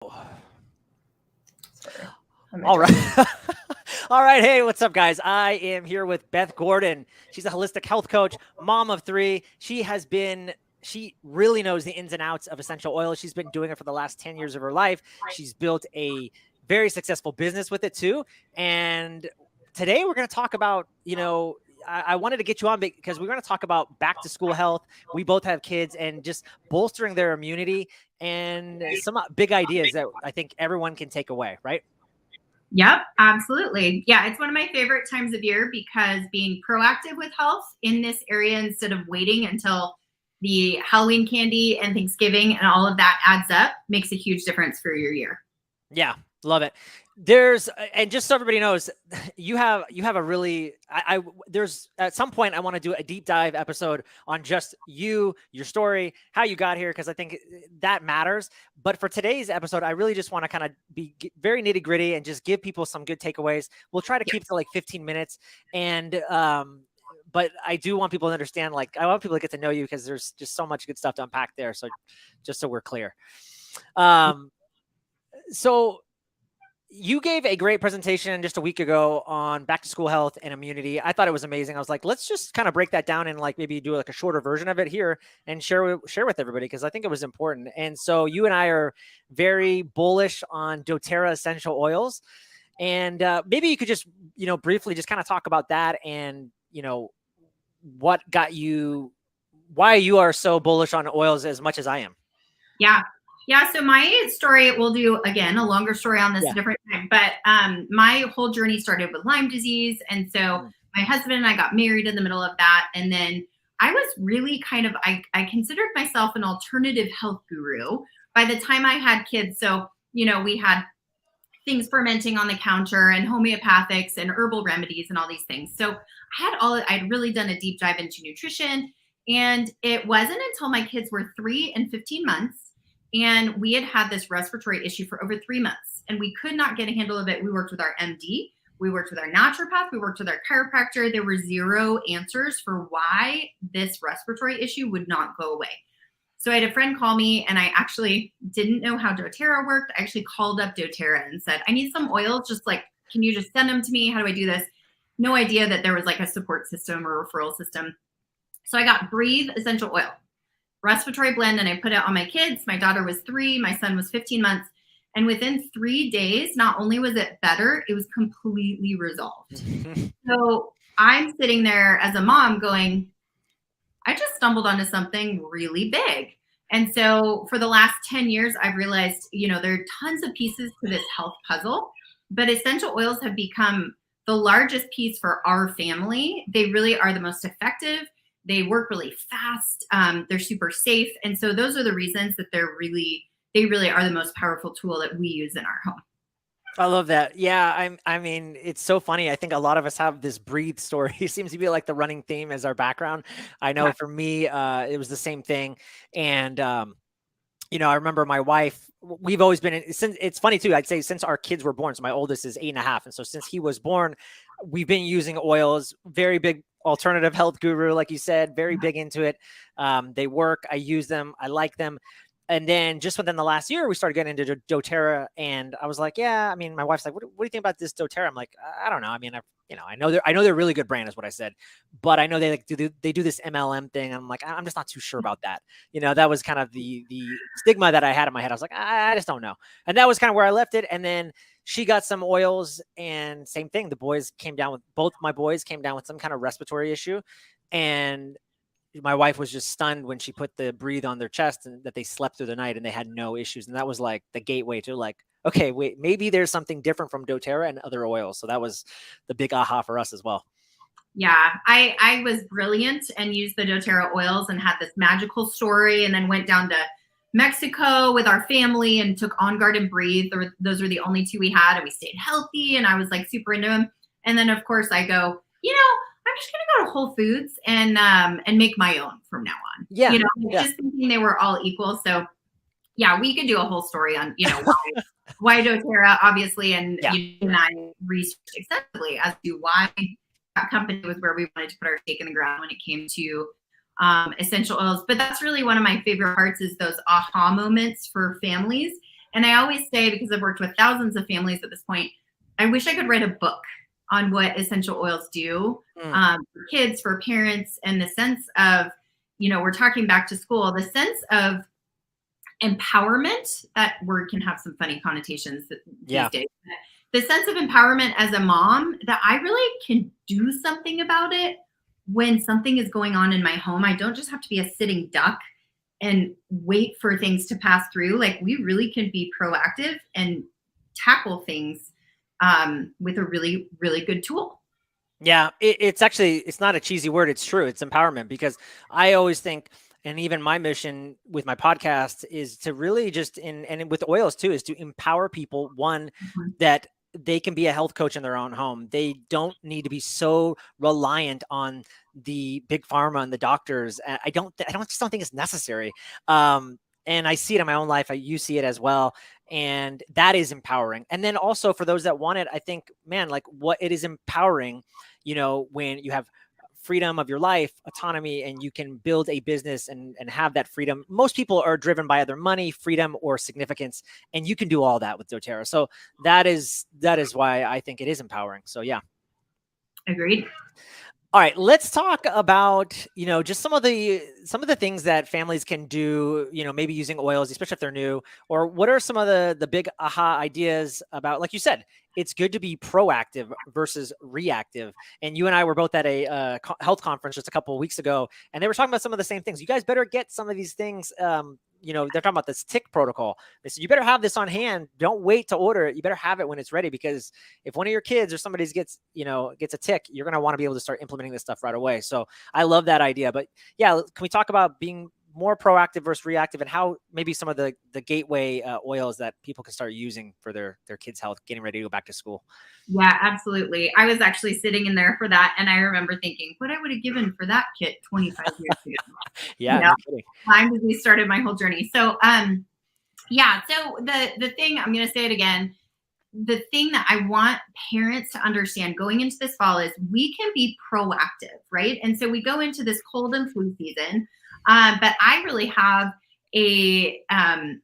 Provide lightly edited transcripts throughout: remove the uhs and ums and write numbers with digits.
All right. All right. Hey, what's up, guys? I am here with Beth Gordon. She's a holistic health coach, mom of three. She really knows the ins and outs of essential oils. She's been doing it for the last 10 years of her life. She's built a very successful business with it too. And today we're going to talk about, I wanted to get you on because we're going to talk about back to school health. We both have kids and just bolstering their immunity and some big ideas that I think everyone can take away, right? Yep, absolutely. Yeah, it's one of my favorite times of year because being proactive with health in this area instead of waiting until the Halloween candy and Thanksgiving and all of that adds up makes a huge difference for your year. Yeah, love it. And just so everybody knows, you have a really, there's at some point I want to do a deep dive episode on just your story, how you got here, because I think that matters. But for today's episode, I really just want to kind of be very nitty gritty and just give people some good takeaways. We'll try to keep it to like 15 minutes. And, but I do want people to understand, like, I want people to get to know you because there's just so much good stuff to unpack there. So just so we're clear. So you gave a great presentation just a week ago on back to school health and immunity. I thought it was amazing. I was like, let's just kind of break that down and like maybe do like a shorter version of it here and share with everybody because I think it was important. And so you and I are very bullish on doTERRA essential oils. And maybe you could just, briefly just kind of talk about that and, what got you, why you are so bullish on oils as much as I am. Yeah. Yeah, so my story, we'll do, again, a longer story on this a different time, but my whole journey started with Lyme disease, and so my husband and I got married in the middle of that, and then I was really I considered myself an alternative health guru by the time I had kids. So, we had things fermenting on the counter and homeopathics and herbal remedies and all these things. So I'd really done a deep dive into nutrition, and it wasn't until my kids were 3 and 15 months and we had this respiratory issue for over 3 months and we could not get a handle of it. We worked with our MD, we worked with our naturopath, we worked with our chiropractor. There were zero answers for why this respiratory issue would not go away. So I had a friend call me and I actually didn't know how doTERRA worked. I actually called up doTERRA and said, I need some oils. Just like, can you just send them to me? How do I do this? No idea that there was like a support system or referral system. So I got Breathe Essential Oil. Respiratory blend, and I put it on my kids. My daughter was 3, my son was 15 months. And within 3 days, not only was it better, it was completely resolved. So I'm sitting there as a mom going, I just stumbled onto something really big. And so for the last 10 years, I've realized, there are tons of pieces to this health puzzle, but essential oils have become the largest piece for our family. They really are the most effective. They work really fast. They're super safe. And so those are the reasons that they really are the most powerful tool that we use in our home. I love that. Yeah. I mean, it's so funny. I think a lot of us have this Breathe story. It seems to be like the running theme as our background. I know for me, it was the same thing. And, I remember my wife, we've always been since it's funny too. I'd say since our kids were born. So my oldest is 8.5. And so since he was born, we've been using oils, very big alternative health guru, like you said, very big into it. They work. I use them. I like them. And then just within the last year, we started getting into doTERRA, and I was like, yeah. I mean, my wife's like, what do you think about this doTERRA? I'm like, I don't know. I mean, I know they're a really good brand, is what I said, but I know they do this MLM thing. I'm like, I'm just not too sure about that. That was kind of the stigma that I had in my head. I was like, I just don't know. And that was kind of where I left it. And then she got some oils, and same thing. Both my boys came down with some kind of respiratory issue, and my wife was just stunned when she put the Breathe on their chest and that they slept through the night and they had no issues. And that was like the gateway to like, okay, wait, maybe there's something different from doTERRA and other oils. So that was the big aha for us as well. Yeah, I was brilliant and used the doTERRA oils and had this magical story, and then went down to Mexico with our family and took On Guard and Breathe. Those were the only 2 we had, and we stayed healthy, and I was like super into them. And then of course I go, I'm just going to go to Whole Foods and make my own from now on. Yeah. Just thinking they were all equal. So yeah, we could do a whole story on, why doTERRA, obviously. And you and I researched extensively as to why that company was where we wanted to put our stake in the ground when it came to essential oils. But that's really one of my favorite parts, is those aha moments for families. And I always say, because I've worked with thousands of families at this point, I wish I could write a book on what essential oils do for kids, for parents, and the sense of, we're talking back to school, the sense of empowerment. That word can have some funny connotations these days. The sense of empowerment as a mom, that I really can do something about it when something is going on in my home. I don't just have to be a sitting duck and wait for things to pass through. Like, we really can be proactive and tackle things with a really, really good tool. Yeah, it's not a cheesy word. It's true. It's empowerment, because I always think, and even my mission with my podcast is to really just and with oils too, is to empower people. One, that they can be a health coach in their own home. They don't need to be so reliant on the big pharma and the doctors. I just don't think it's necessary. And I see it in my own life. You see it as well. And that is empowering. And then also for those that want it, I think, man, like, what it is empowering, when you have freedom of your life, autonomy, and you can build a business and have that freedom. Most people are driven by either money, freedom, or significance, and you can do all that with doTERRA. So that is why I think it is empowering. So yeah. Agreed. All right, let's talk about, just some of the things that families can do, maybe using oils, especially if they're new, or what are some of the big aha ideas about, like you said, it's good to be proactive versus reactive. And you and I were both at a health conference just a couple of weeks ago, and they were talking about some of the same things. You guys better get some of these things. They're talking about this tick protocol. They said, you better have this on hand. Don't wait to order it. You better have it when it's ready, because if one of your kids or somebody gets a tick, you're going to want to be able to start implementing this stuff right away. So I love that idea. But yeah, can we talk about being more proactive versus reactive, and how maybe some of the gateway oils that people can start using for their kids' health, getting ready to go back to school? Yeah, absolutely. I was actually sitting in there for that, and I remember thinking what I would have given for that kit 25 years ago. Yeah, no kidding. Lyme disease started my whole journey. So, yeah. So the thing, I'm going to say it again. The thing that I want parents to understand going into this fall is we can be proactive, right? And so we go into this cold and flu season, but I really have a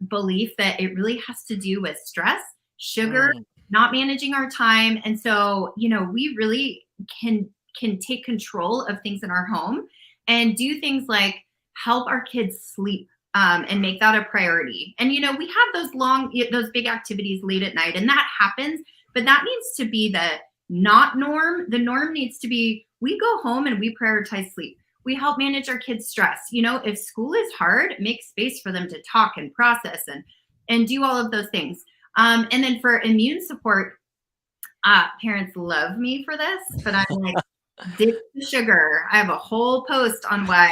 belief that it really has to do with stress, sugar, not managing our time. And so, we really can take control of things in our home and do things like help our kids sleep and make that a priority. And, we have those big activities late at night, and that happens, but that needs to be the not norm. The norm needs to be, we go home and we prioritize sleep. We help manage our kids' stress. If school is hard, make space for them to talk and process and do all of those things. And then for immune support, parents love me for this, but I'm like, ditch the sugar. I have a whole post on why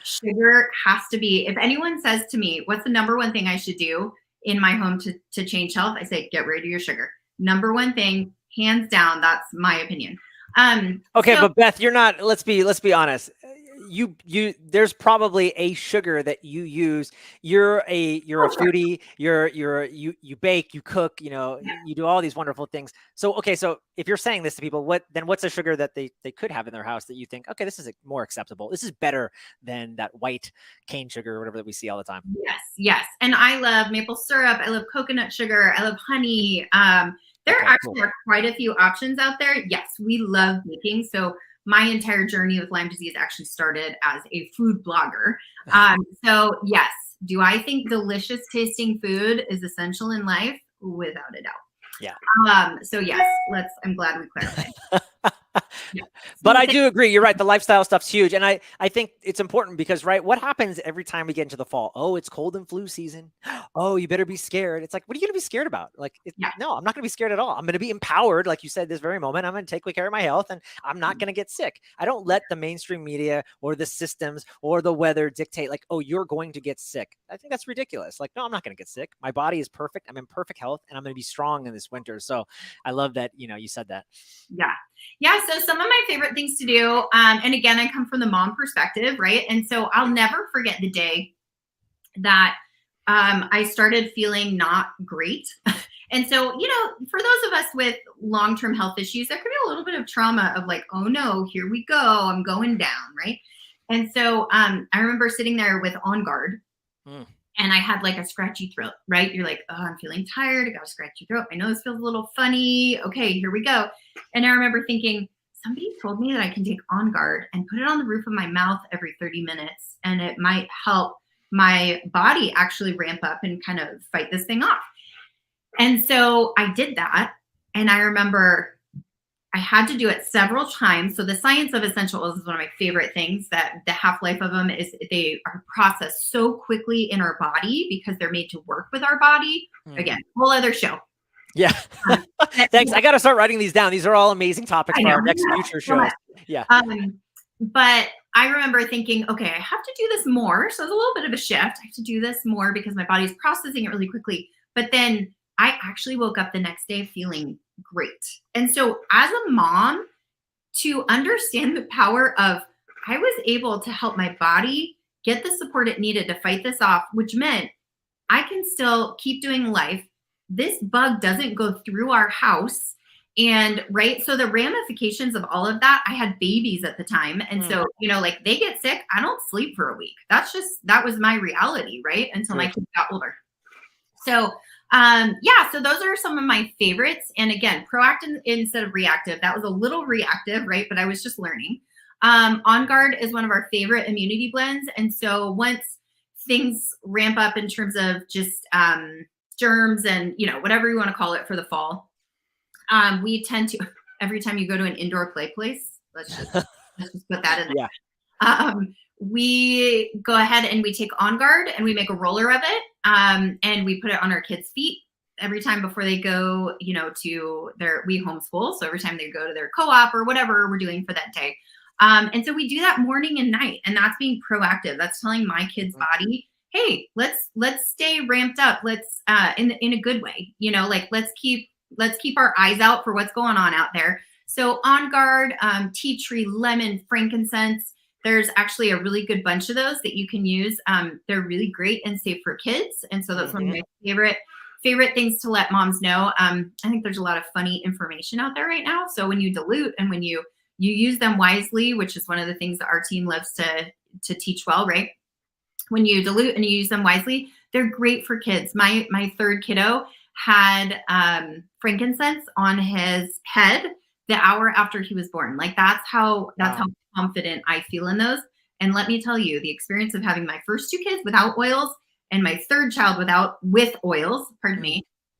sugar has to be, if anyone says to me, what's the number one thing I should do in my home to change health? I say, get rid of your sugar. Number one thing, hands down. That's my opinion. Okay. But Beth, you're not, let's be honest. There's probably a sugar that you use. You're a foodie. You bake, you cook, you do all these wonderful things. So, okay. So if you're saying this to people, what's a sugar that they could have in their house that you think, okay, this is more acceptable. This is better than that white cane sugar or whatever that we see all the time. Yes. And I love maple syrup. I love coconut sugar. I love honey. There actually are quite a few options out there. Yes, we love baking. So my entire journey with Lyme disease actually started as a food blogger. So yes, do I think delicious tasting food is essential in life? Without a doubt. Yeah. So yes, I'm glad we clarified. Yeah. But I do agree. You're right. The lifestyle stuff's huge. And I think it's important because, right, what happens every time we get into the fall? Oh, it's cold and flu season. Oh, you better be scared. It's like, what are you going to be scared about? Like, no, I'm not going to be scared at all. I'm going to be empowered. Like you said, this very moment, I'm going to take care of my health and I'm not going to get sick. I don't let the mainstream media or the systems or the weather dictate like, oh, you're going to get sick. I think that's ridiculous. Like, no, I'm not going to get sick. My body is perfect. I'm in perfect health and I'm going to be strong in this winter. So I love that, you said that. Yeah. So some of my favorite things to do, and again, I come from the mom perspective, right? And so I'll never forget the day that I started feeling not great. And so, for those of us with long-term health issues, there could be a little bit of trauma of like, oh no, here we go. I'm going down, right? And so I remember sitting there with On Guard and I had like a scratchy throat, right? You're like, oh, I'm feeling tired. I got a scratchy throat. My nose feels a little funny. Okay, here we go. And I remember thinking, somebody told me that I can take On Guard and put it on the roof of my mouth every 30 minutes, and it might help my body actually ramp up and kind of fight this thing off. And so I did that. And I remember I had to do it several times. So the science of essential oils is one of my favorite things, that the half-life of them is they are processed so quickly in our body because they're made to work with our body. Again, whole other show. Yeah. Thanks. I got to start writing these down. These are all amazing topics for our next future shows. Yeah. But I remember thinking, okay, I have to do this more. So it's a little bit of a shift. I have to do this more because my body's processing it really quickly. But then I actually woke up the next day feeling great. And so as a mom, to understand the power of, I was able to help my body get the support it needed to fight this off, which meant I can still keep doing life. This bug doesn't go through our house. And right. So the ramifications of all of that, I had babies at the time. And so, like they get sick, I don't sleep for a week. That was my reality, right? Until my kids got older. So so those are some of my favorites. And again, proactive instead of reactive. That was a little reactive, right? But I was just learning. On Guard is one of our favorite immunity blends. And so once things ramp up in terms of just germs and, whatever you want to call it for the fall, we tend to, every time you go to an indoor play place, let's just put that in there. Yeah. We go ahead and we take On Guard and we make a roller of it. And we put it on our kids' feet every time before they go, we homeschool. So every time they go to their co-op or whatever we're doing for that day. And so we do that morning and night, and that's being proactive. That's telling my kid's body, hey, let's stay ramped up. Let's, in a good way, let's keep our eyes out for what's going on out there. So On Guard, tea tree, lemon, frankincense. There's actually a really good bunch of those that you can use. They're really great and safe for kids. And so that's one of my favorite things to let moms know. I think there's a lot of funny information out there right now. So when you dilute and when you use them wisely, which is one of the things that our team loves to teach well, right? When you dilute and you use them wisely, they're great for kids. My third kiddo had frankincense on his head the hour after he was born. Like that's how confident I feel in those. And let me tell you, the experience of having my first two kids without oils and my third child with oils,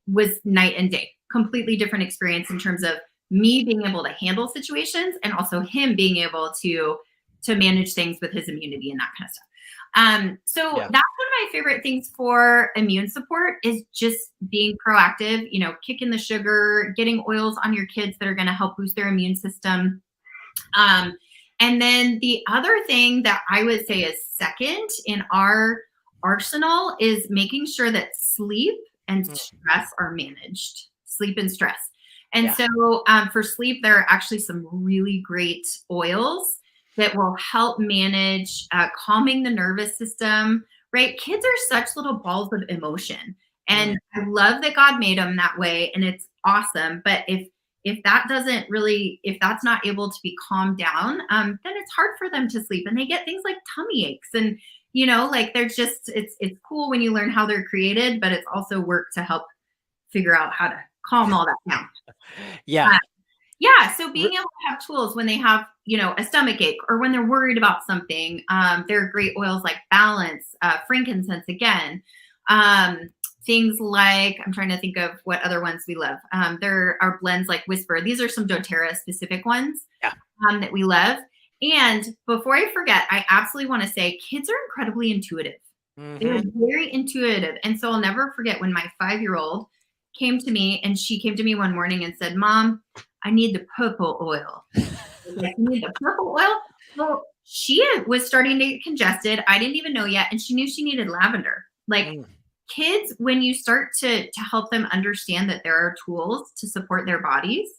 was night and day. Completely different experience in terms of me being able to handle situations and also him being able to manage things with his immunity and that kind of stuff. That's one of my favorite things for immune support is just being proactive, kicking the sugar, getting oils on your kids that are going to help boost their immune system. And then the other thing that I would say is second in our arsenal is making sure that sleep and stress are managed. Sleep and stress. And so for sleep, there are actually some really great oils that will help manage calming the nervous system, right? Kids are such little balls of emotion. And I love that God made them that way. And it's awesome. But if that's not able to be calmed down, then it's hard for them to sleep. And they get things like tummy aches. And, it's cool when you learn how they're created, but it's also work to help figure out how to calm all that down. So being able to have tools when they have, a stomach ache or when they're worried about something, there are great oils like Balance, frankincense again. Things like, I'm trying to think of what other ones we love. There are blends like Whisper. These are some doTERRA specific ones that we love. And before I forget, I absolutely want to say kids are incredibly intuitive. They're very intuitive. And so I'll never forget when my 5-year-old came to me, and she came to me one morning and said, Mom, I need the purple oil. I was like, you need the purple oil? Well, she was starting to get congested. I didn't even know yet. And she knew she needed lavender. Kids, when you start to help them understand that there are tools to support their bodies,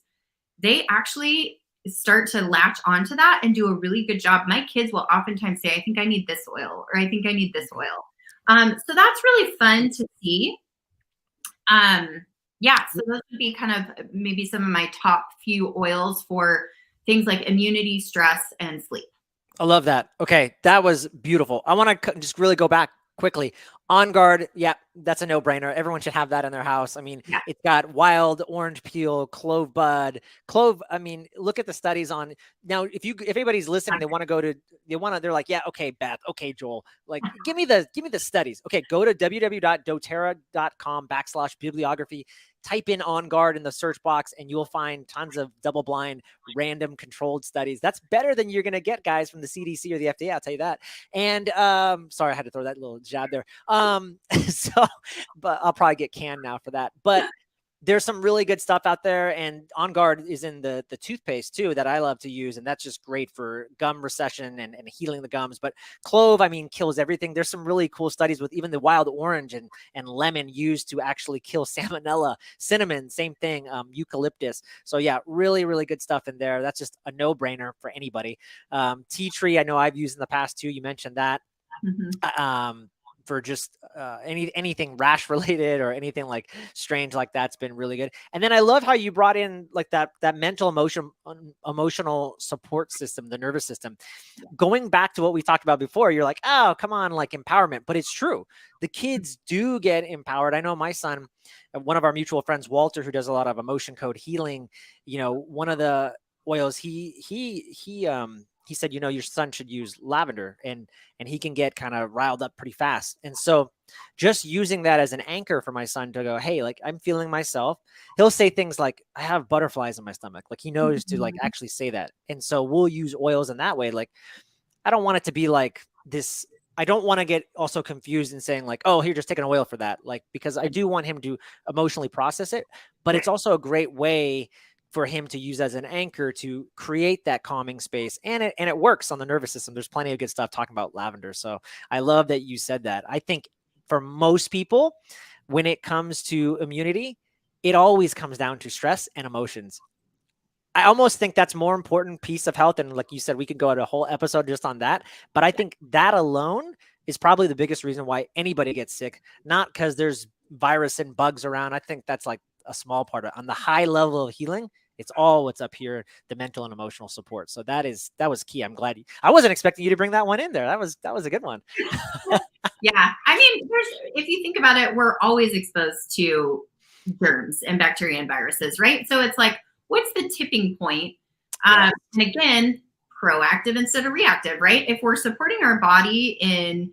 they actually start to latch onto that and do a really good job. My kids will oftentimes say, I think I need this oil, or I think I need this oil. So that's really fun to see. So those would be kind of maybe some of my top few oils for things like immunity, stress, and sleep. I love that. Okay. That was beautiful. I want to just really go back quickly. On Guard, yeah, that's a no-brainer. Everyone should have that in their house. I mean, Yeah. it's got wild orange peel, clove bud, clove. I mean, look at the studies on now. If anybody's listening, they're like, yeah, okay, Beth, okay, Joel, like, give me the studies. Okay, go to www.doterra.com/bibliography. Type in On Guard in the search box, and you'll find tons of double-blind, random, controlled studies. That's better than you're gonna get, guys, from the CDC or the FDA. I'll tell you that. And sorry, I had to throw that little jab there. So, but I'll probably get canned now for that. But there's some really good stuff out there, and On Guard is in the toothpaste too that I love to use, and that's just great for gum recession and healing the gums. But clove, I mean, kills everything. There's some really cool studies with even the wild orange and lemon used to actually kill salmonella. Cinnamon, same thing. Eucalyptus. So yeah, really, really good stuff in there. That's just a no-brainer for anybody. Tea tree, I know I've used in the past too. You mentioned that. Mm-hmm. For just anything rash related or anything like strange like that's been really good. And then I love how you brought in like that mental emotional support system, the nervous system. Going back to what we talked about before, you're like, oh, come on, like empowerment. But it's true. The kids do get empowered. I know my son, one of our mutual friends, Walter, who does a lot of emotion code healing, one of the oils he said, your son should use lavender, and he can get kind of riled up pretty fast. And so just using that as an anchor for my son to go, hey, like, I'm feeling myself. He'll say things like, I have butterflies in my stomach. Like, he knows to like actually say that. And so we'll use oils in that way. Like, I don't want it to be like this. I don't want to get also confused in saying like, oh, here, just take an oil for that. Like, because I do want him to emotionally process it, but it's also a great way for him to use as an anchor to create that calming space. And it works on the nervous system. There's plenty of good stuff talking about lavender. So I love that you said that. I think for most people, when it comes to immunity, it always comes down to stress and emotions. I almost think that's more important piece of health. And like you said, we could go at a whole episode just on that. But I think that alone is probably the biggest reason why anybody gets sick, not because there's virus and bugs around. I think that's like a small part of it. On the high level of healing, it's all what's up here, the mental and emotional support. So that was key. I'm glad I wasn't expecting you to bring that one in there. That was a good one. Yeah. I mean, if you think about it, we're always exposed to germs and bacteria and viruses, right? So it's like, what's the tipping point? And again, proactive instead of reactive, right? If we're supporting our body in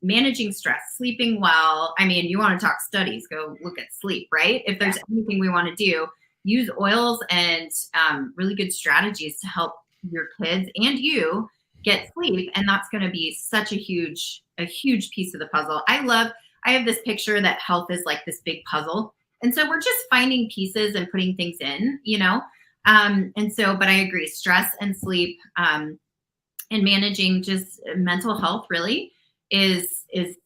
managing stress, sleeping well, I mean, you want to talk studies, go look at sleep, right? If there's anything we want to do, use oils and really good strategies to help your kids and you get sleep. And that's going to be such a huge piece of the puzzle. I have this picture that health is like this big puzzle. And so we're just finding pieces and putting things in, and so, but I agree, stress and sleep and managing just mental health really is, the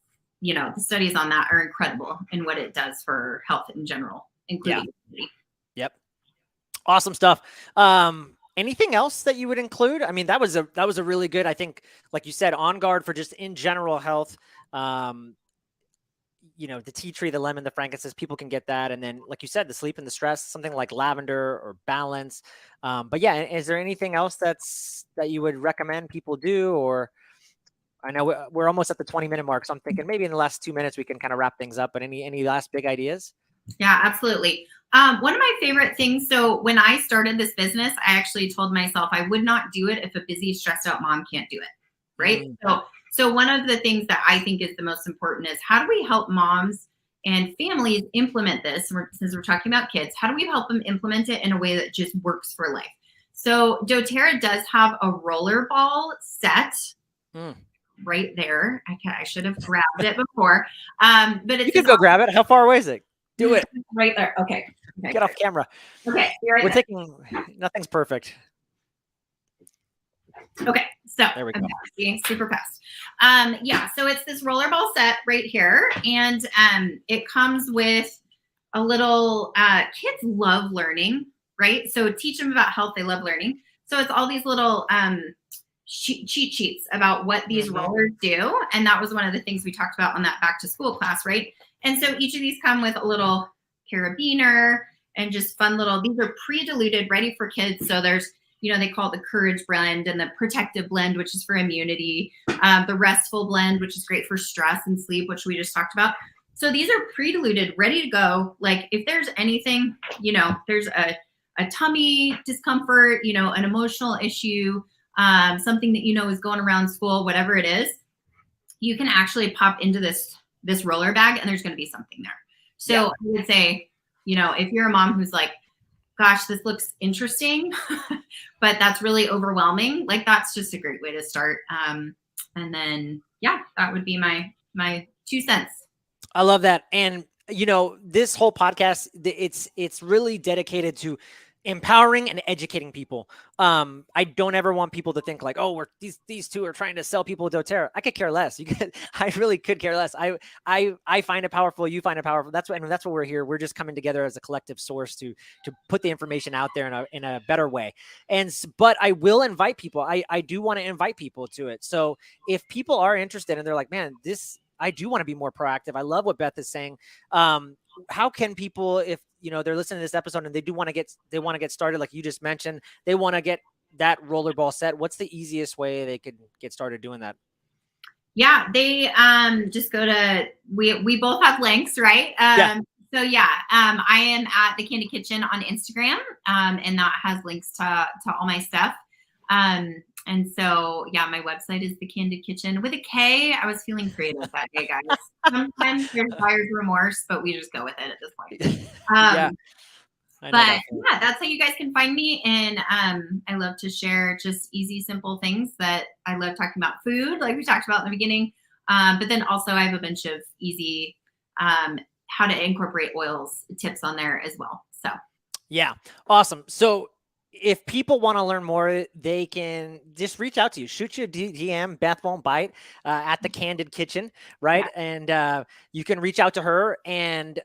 studies on that are incredible in what it does for health in general, including immunity. Yep. Awesome stuff. Anything else that you would include? I mean, that was a really good, I think, like you said, On Guard for just in general health. The tea tree, the lemon, the frankincense, people can get that. And then, like you said, the sleep and the stress, something like lavender or balance. But yeah, is there anything else that you would recommend people do? Or I know we're almost at the 20-minute mark, so I'm thinking maybe in the last 2 minutes we can kind of wrap things up. But any last big ideas? Yeah, absolutely. One of my favorite things. So when I started this business, I actually told myself I would not do it if a busy, stressed out mom can't do it. Right. So one of the things that I think is the most important is how do we help moms and families implement this? Since we're talking about kids, how do we help them implement it in a way that just works for life? So doTERRA does have a rollerball set right there. I should have grabbed it before. But you can go grab it. How far away is it? Do it. Right there. Okay. Get off camera. Okay. Nothing's perfect. Okay. So there we go. Super fast. So it's this rollerball set right here. And it comes with a little, kids love learning, right? So teach them about health. They love learning. So it's all these little cheat sheets about what these rollers do. And that was one of the things we talked about on that back to school class, right? And so each of these come with a little carabiner and just fun these are pre-diluted, ready for kids. So there's, they call it the courage blend, and the protective blend, which is for immunity, the restful blend, which is great for stress and sleep, which we just talked about. So these are pre-diluted, ready to go. Like if there's anything, there's a tummy discomfort, an emotional issue, something that is going around school, whatever it is, you can actually pop into this roller bag and there's going to be something there. So I would say, if you're a mom who's like, gosh, this looks interesting, but that's really overwhelming, like that's just a great way to start. And then, that would be my 2 cents. I love that. And, this whole podcast, it's really dedicated to empowering and educating people. I don't ever want people to think like, oh, these two are trying to sell people doTERRA. I could care less. I really could care less. I find it powerful. You find it powerful. That's what we're here. We're just coming together as a collective source to put the information out there in a better way. But I will invite people. I do want to invite people to it. So if people are interested and they're like, man, I do want to be more proactive. I love what Beth is saying. How can people, if they're listening to this episode and they want to get started, like you just mentioned, they want to get that rollerball set, what's the easiest way they could get started doing that? Yeah, they just go to, we both have links, right? So I am at the Candid Kitchen on Instagram, and that has links to all my stuff. And so, my website is The Candid Kitchen with a K. I was feeling creative that day, guys. Sometimes there's buyer's remorse, but we just go with it at this point. That's how you guys can find me. And I love to share just easy, simple things that I love talking about food, like we talked about in the beginning. But then also I have a bunch of easy how to incorporate oils tips on there as well. So, yeah, awesome. So if people want to learn more, they can just reach out to you, shoot you a DM, Beth Won't Bite, at the Candid Kitchen, right? Yeah. And you can reach out to her and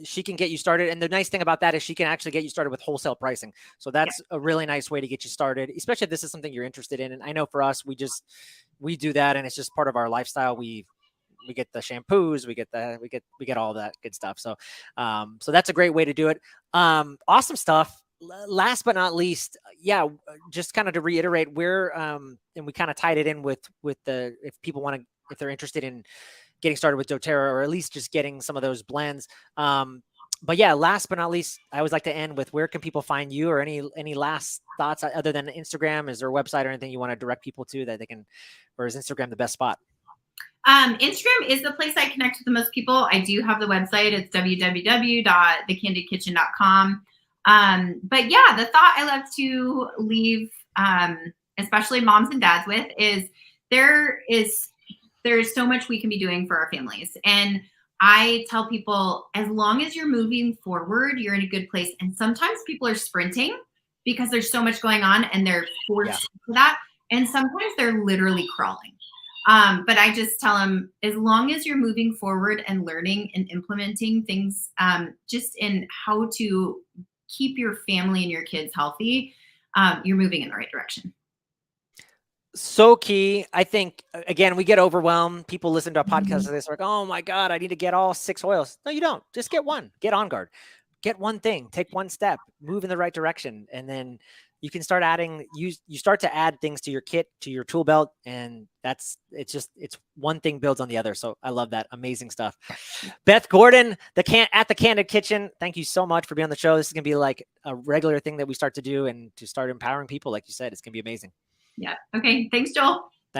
she can get you started. And the nice thing about that is she can actually get you started with wholesale pricing. So that's a really nice way to get you started, especially if this is something you're interested in. And I know for us, we do that and it's just part of our lifestyle. We get the shampoos, we get all that good stuff. So, so that's a great way to do it. Awesome stuff. Last but not least, just kind of to reiterate, and we kind of tied it in with if people want to, if they're interested in getting started with doTERRA or at least just getting some of those blends. But last but not least, I always like to end with where can people find you, or any last thoughts other than Instagram? Is there a website or anything you want to direct people to that they can, or is Instagram the best spot? Instagram is the place I connect with the most people. I do have the website. It's www.thecandidkitchen.com. But the thought I love to leave, especially moms and dads with is there's so much we can be doing for our families. And I tell people, as long as you're moving forward, you're in a good place. And sometimes people are sprinting because there's so much going on and they're forced to that. And sometimes they're literally crawling. But I just tell them, as long as you're moving forward and learning and implementing things, just in how to keep your family and your kids healthy, you're moving in the right direction. So key. I think, again, we get overwhelmed. People listen to a podcast like this, like, oh my God, I need to get all 6 oils. No, you don't. Just get one. Get On Guard. Get one thing. Take one step. Move in the right direction. And then you can start adding, you start to add things to your kit, to your tool belt. And it's one thing builds on the other. So I love that. Amazing stuff. Beth Gordon, at the Candid Kitchen. Thank you so much for being on the show. This is going to be like a regular thing that we start to do and to start empowering people. Like you said, it's going to be amazing. Yeah. Okay. Thanks, Joel.